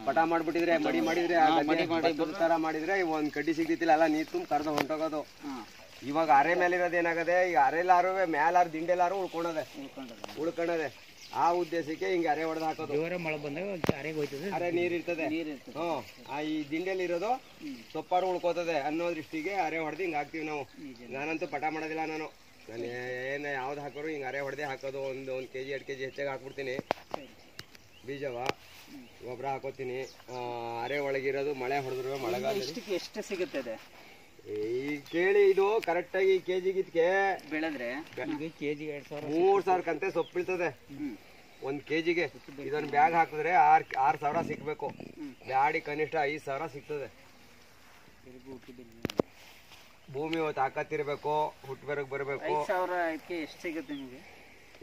ಪಟ ಮಾಡ್ಬಿಟ್ಟಿದ್ರೆ ಮಡಿ ಮಾಡಿದ್ರೆ ತರ ಮಾಡಿದ್ರೆ ಒಂದ್ ಕಡ್ಡಿ ಸಿಗ್ತಿಲ್ಲ ಎಲ್ಲ ನೀರ್ ತುಂಬ ಕರ್ದು ಹೊಂಟೋಗೋದು. ಇವಾಗ ಅರೆ ಮೇಲೆ ಇರೋದು ಏನಾಗದೆ, ಈಗ ಅರೆಲ್ಲಾರು ಮೇಲಾರು ದಿಂಡೆಲ್ಲಾರು ಉಳ್ಕೊಂಡದೆ. ಆ ಉದ್ದೇಶಕ್ಕೆ ಹಿಂಗೆ ಅರೆ ಹೊಡೆದು ಹಾಕೋದು. ಮಳೆ ಬಂದಾಗ ಅರೆ ನೀರ್ ಇರ್ತದೆ. ಈ ದಿಂಡೆಲಿ ಇರೋದು ಸೊಪ್ಪಾರು ಉಳ್ಕೋತದೆ ಅನ್ನೋ ದೃಷ್ಟಿಗೆ ಅರೆ ಹೊಡೆದು ಹಿಂಗೆ ಹಾಕ್ತಿವಿ ನಾವು. ನಾನಂತೂ ಪಟ ಮಾಡೋದಿಲ್ಲ. ನಾನು ಏನು ಯಾವ್ದು ಹಾಕೋರು ಹಿಂಗೆ ಅರೆ ಹೊಡೆದೇ ಹಾಕೋದು. ಒಂದು kg 2 kg ಹೆಚ್ಚಾಗಿ ಹಾಕ್ಬಿಡ್ತೀನಿ ಬೀಜವ. ಗೊಬ್ಬರ ಹಾಕೋತೀನಿ. ಅರೆ ಒಳಗಿರೋದು ಮಳೆ ಹೊಡೆದ್ರು ಮಳೆಗಾಲ ಎಷ್ಟು ಸಿಗುತ್ತದೆ ಈಗ ಕೇಳಿ. ಇದು ಕರೆಕ್ಟಾಗಿ ಕೆಜಿಗೆ ಬೆಳೆದ್ರೆ ಕೆಜಿ 3000 ಕಂತೆ ಸೊಪ್ಪು ಬೀಳ್ತದೆ 1 kgಗೆ. ಇದೊಂದು ಬ್ಯಾಗ್ ಹಾಕಿದ್ರೆ 6,000 ಸಿಕ್ಬೇಕು. ಬ್ಯಾಡಿ ಕನಿಷ್ಠ 5,000 ಸಿಗ್ತದೆ. ಭೂಮಿ ತಾಕತ್ತಿರ್ಬೇಕು, ಹುಟ್ಟಬರಕ್ ಬರಬೇಕು. 5,000 ಎಷ್ಟು ಸಿಗುತ್ತೆ ನಿಮಗೆ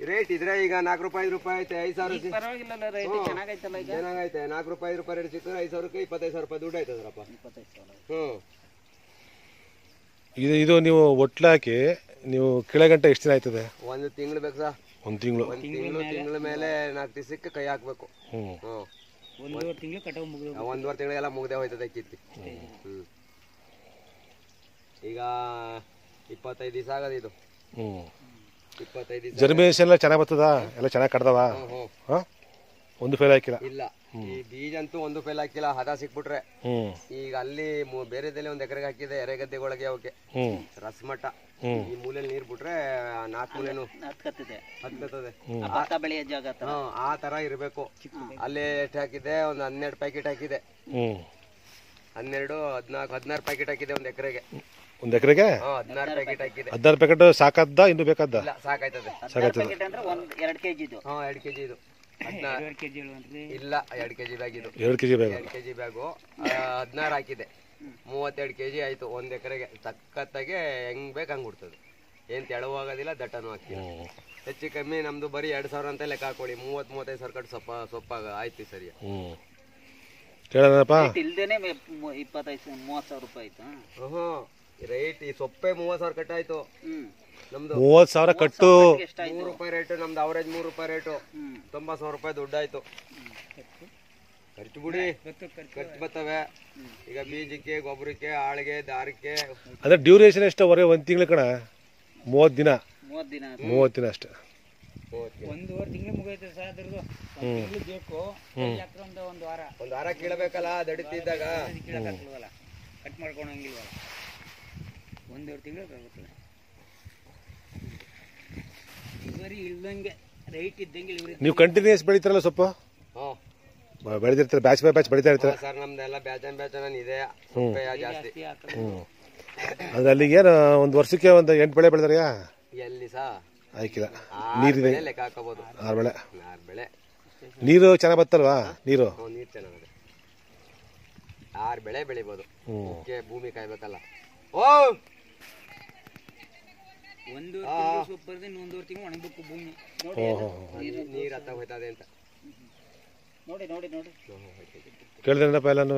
ರೇಟ್ ಇದ್ರೆ ಈಗ 4 ರೂಪಾಯಿ 5 ರೂಪಾಯಿ ಐತೆ. 5,000 ಪರವಾಗಿಲ್ಲ, ರೇಟ್ ಚೆನ್ನಾಗೈತಲ್ಲ. ಈಗ ಚೆನ್ನಾಗೈತೆ. 4 ರೂಪಾಯಿ 5 ರೂಪಾಯಿ ರೇಟ್ ಸಿಕ್ಕಿದ್ರೆ 5,000ಕ್ಕೆ 25,000 ರೂಪಾಯಿ ದುಡ್ಡು ಆಯ್ತದ್ರಪ್ಪ. 25,000. ಇದು ನೀವು ಒಟ್ಲು ಹಾಕಿ ನೀವು ಕೆಳಗಂಟೆ ಎಷ್ಟು ದಿನ ಆಯ್ತದೆ? 1 ತಿಂಗಳು ಬೇಕು ಸರ್. 1 ತಿಂಗಳು. ತಿಂಗಳ ಮೇಲೆ 4 ದಿವಸಕ್ಕೆ ಕೈ ಹಾಕ್ಬೇಕು. 1.5 ತಿಂಗಳು ಕಟಾವು ಮುಗಿದು 1.5 ತಿಂಗಳಿಗೆಲ್ಲ ಮುಗ್ದೆ ಹೋಯ್ತದೆ ಕಿತ್ತಿ. ಈಗ 25 ದಿವಸ ಆಗದ ಇದು. 25 ದಿವಸ. ಜರ್ಮಿನೇಷನ್ ಎಲ್ಲ ಚೆನ್ನಾಗಿ ಬರ್ತದ? ಎಲ್ಲ ಚೆನ್ನಾಗಿ ಕಡ್ದವ? ಒಂದು ಫೇಲ್ ಹಾಕಿಲ್ಲ? ಇಲ್ಲ, ಈ ಬೀಜ ಅಂತೂ ಒಂದು ಫೇಲ್ ಹಾಕಿಲ್ಲ. ಹದ ಸಿಕ್ಬಿಟ್ರೆ ಈಗ ಅಲ್ಲಿ ಬೇರೆದಲ್ಲಿ 1 ಎಕರೆಗೆ ಹಾಕಿದೆ ಎರೆಗದ್ದೆಗೊಳಗೆ. ಅವಕ್ಕೆ ರಸಮಟ್ಟ ಈ ಮೂಲೆಯಲ್ಲಿ ನೀರ್ ಬಿಟ್ರೆ 4 ಮೂಲೆನು ಹತ್ಕತ್ತದೆ. ಆ ತರ ಇರ್ಬೇಕು. ಅಲ್ಲಿ ಎಷ್ಟು ಹಾಕಿದೆ? ಒಂದು 12 ಪ್ಯಾಕೆಟ್ ಹಾಕಿದೆ. 12, 14, 16 ಪ್ಯಾಕೆಟ್ ಹಾಕಿದೆ 1 ಎಕರೆಗೆ. 1 ಎಕರೆಗೆ 16 ಪ್ಯಾಕೆಟ್ ಹಾಕಿದೆ. 16 ಪ್ಯಾಕೆಟ್ ಸಾಕದ್ದ? ಇನ್ನು ಬೇಕಾದ? ಸಾಕಾಯ್ತದೆ. 2 kg ಇದು. 2 kg ಇದು. 2 kg ಇಲ್ಲ, 2 kg ಬ್ಯಾಗ್ ಇದು. 2 kg ಬ್ಯಾಗ್. 2 kg ಬ್ಯಾಗು 16 ಹಾಕಿದೆ. 32 kg ಆಯ್ತು 1 ಎಕರೆಗೆ. ಸಖತ್ತಾಗೆ ಹೆಂಗ್ ಬೇಕು ಹಂಗ್ ಬಿಡ್ತದೆ. ಏನ್ ತೆಳವು ಆಗೋದಿಲ್ಲ, ದಟ್ಟನೂ ಆಗ್ತಿಲ್ಲ. ಹೆಚ್ಚು ಕಮ್ಮಿ ನಮ್ದು ಬರೀ 2,000 ಅಂತ ಲೆಕ್ಕ ಹಾಕೊಳ್ಳಿ. 30-35 ಸಾವಿರ ಕಟ್ಟು ಸೊಪ್ಪಾಗ ಆಯ್ತು ಸರಿ. ಇಲ್ದೇನೆ 25-30 ಸಾವಿರ ರೂಪಾಯಿ ಆಯ್ತಾ? ರೇಟ್ ಈ ಸೊಪ್ಪೆ 30,000 ಕಟ್ ಆಯ್ತು ನಮ್ದು. 30,000 ಕಟ್ಟು 3 ರೂಪಾಯಿ ರೇಟು ನಮ್ದು. ಅವರೇಜ್ 3 ರೂಪಾಯಿ ರೇಟು. 90,000 ರೂಪಾಯಿ ದುಡ್ಡು ಆಯ್ತು. ಖರ್ಚು ಬಿಡಿ, ಖರ್ಚು ಬರ್ತವೆ. ಈಗ ಬೀಜಕ್ಕೆ, ಗೊಬ್ಬರಕ್ಕೆ, ಆಳಿಗೆ, ದಾರಕ್ಕೆ. ಅದ್ರ ಡ್ಯೂರೇಷನ್ ಎಷ್ಟು? 1 ತಿಂಗಳು ಕಣ? 30 ದಿನ? 30 ದಿನ ಅಷ್ಟೇ. 1.5 ತಿಂಗಳು ಮುಗಿಯುತ್ತೆ ಸರ್. ಅದ್ರದ್ದು ಬೇಕು. ಒಂದು ವಾರ ಕೀಳಬೇಕಲ್ಲ ದಡಿತಿದ್ದಾಗ. ಕಟ್ ಮಾಡ್ಕೊಳಂಗಿಲ್ವಲ್ಲ. 1.5 ತಿಂಗಳು ಆಗುತ್ತದೆ. ಬರೀ ಇಳ್ದಂಗೆ ರೈಟ್ ಇದ್ದಂಗೆ. ನೀವು ಕಂಟಿನ್ಯೂಸ್ ಬೆಳಿತಾರಲ್ಲ ಸೊಪ್ಪು? ಬೆಳೆದಿರ್ತಾರೆ, ಬ್ಯಾಚ್ ಬೈ ಬ್ಯಾಚ್ ಬೆಳಿತಾ ಇರ್ತಾರೆ ಸರ್. ನಮ್ದೆಲ್ಲ ಬ್ಯಾಚ್ ಇದೆ ಜಾಸ್ತಿ. ಅಂದ್ರೆ ಅಲ್ಲಿಗೆ ಏನು 1 ವರ್ಷಕ್ಕೆ 8 ಬೆಳೆ ಬೆಳೆದಾರ? ಎಲ್ಲಿ ಸಾ ಆಯ್ಕಿಲ್ಲ. ನೀರಿದೆ ಲೆಕ್ಕ ಹಾಕೋಬಹುದು. 6 ಬೆಳೆ. 6 ಬೆಳೆ. ನೀರು ಚೆನ್ನಾಗ್ ಬರ್ತಲ್ವಾ? ನೀರು ಚೆನ್ನಾಗಿದೆ. 6 ಬೆಳೆ ಬೆಳಿಬಹುದು. ಭೂಮಿ ಕಾಯ್ಬೇಕಲ್ಲ. 1 ತಿಂಗಳು ಸೊಪ್ಪು ಬರದೆ 1.5 ತಿಂಗಳು ಒಣಗಬೇಕು ಭೂಮಿ. ನೀರ್ ಹತ್ತ ಹೋಯ್ತದೆ ಅಂತ ನೋಡಿ. ಕೇಳಿದ್ರಪ್ಪ ಎಲ್ಲನೂ?